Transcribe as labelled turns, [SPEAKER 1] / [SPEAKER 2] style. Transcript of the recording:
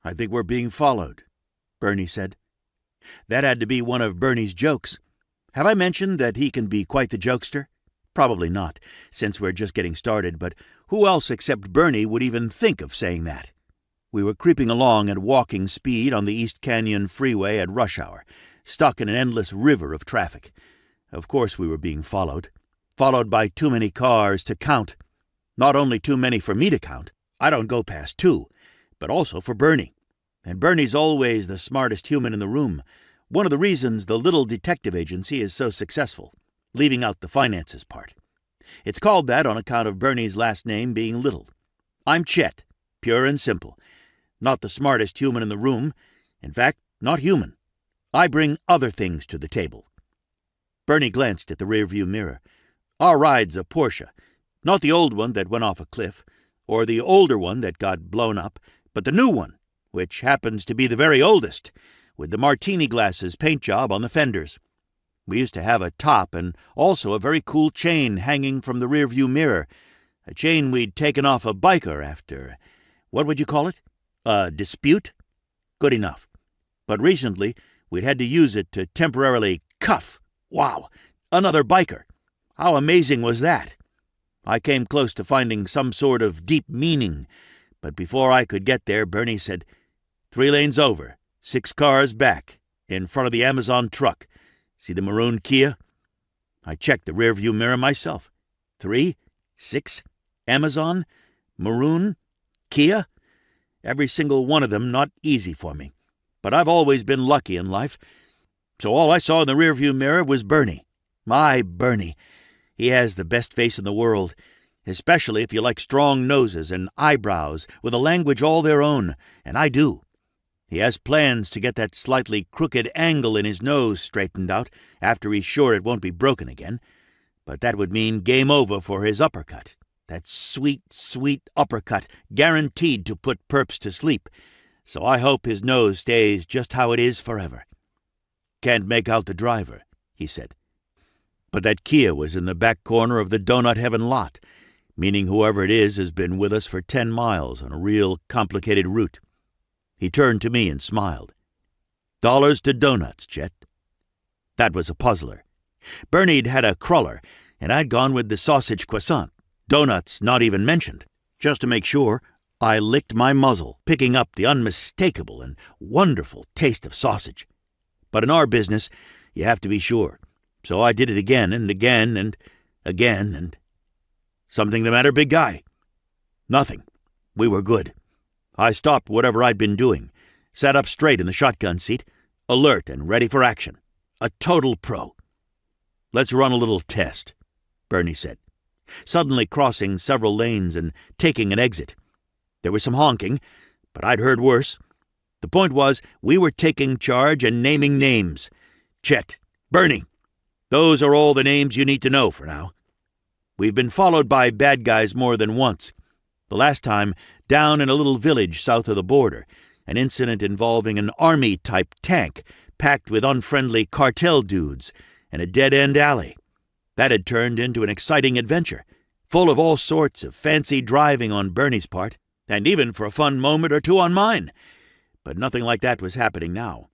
[SPEAKER 1] "I think we're being followed," Bernie said. That had to be one of Bernie's jokes. Have I mentioned that he can be quite the jokester? Probably not, since we're just getting started, but who else except Bernie would even think of saying that? We were creeping along at walking speed on the East Canyon Freeway at rush hour, stuck in an endless river of traffic. Of course we were being followed by too many cars to count. Not only too many for me to count, I don't go past 2, but also for Bernie. And Bernie's always the smartest human in the room. One of the reasons the little detective agency is so successful, leaving out the finances part. It's called that on account of Bernie's last name being Little. I'm Chet, pure and simple. Not the smartest human in the room. In fact, not human. I bring other things to the table. Bernie glanced at the rearview mirror. Our ride's a Porsche. Not the old one that went off a cliff, or the older one that got blown up, but the new one, which happens to be the very oldest, with the martini glasses paint job on the fenders. We used to have a top and also a very cool chain hanging from the rearview mirror, a chain we'd taken off a biker after, what would you call it? A dispute? Good enough. But recently, we'd had to use it to temporarily cuff. Wow! Another biker. How amazing was that? I came close to finding some sort of deep meaning, but before I could get there, Bernie said, 3 lanes over, 6 cars back, in front of the Amazon truck. See the maroon Kia? I checked the rearview mirror myself. 3, 6, Amazon, maroon, Kia? Every single one of them not easy for me. But I've always been lucky in life. So all I saw in the rearview mirror was Bernie. My Bernie. He has the best face in the world, especially if you like strong noses and eyebrows with a language all their own, and I do. He has plans to get that slightly crooked angle in his nose straightened out after he's sure it won't be broken again. But that would mean game over for his uppercut. That sweet, sweet uppercut, guaranteed to put perps to sleep. So I hope his nose stays just how it is forever. Can't make out the driver, he said. But that Kia was in the back corner of the Donut Heaven lot, meaning whoever it is has been with us for 10 miles on a real complicated route. He turned to me and smiled. $1 to donuts, Chet. That was a puzzler. Bernie'd had a cruller, and I'd gone with the sausage croissant, donuts not even mentioned. Just to make sure, I licked my muzzle, picking up the unmistakable and wonderful taste of sausage. But in our business, you have to be sure. So I did it again and again and again and... Something the matter, big guy? Nothing. We were good. I stopped whatever I'd been doing, sat up straight in the shotgun seat, alert and ready for action. A total pro. Let's run a little test, Bernie said, suddenly crossing several lanes and taking an exit. There was some honking, but I'd heard worse. The point was, we were taking charge and naming names. Chet, Bernie. Those are all the names you need to know for now. We've been followed by bad guys more than once. The last time, down in a little village south of the border, an incident involving an army-type tank packed with unfriendly cartel dudes and a dead-end alley. That had turned into an exciting adventure, full of all sorts of fancy driving on Bernie's part, and even for a fun moment or two on mine. But nothing like that was happening now.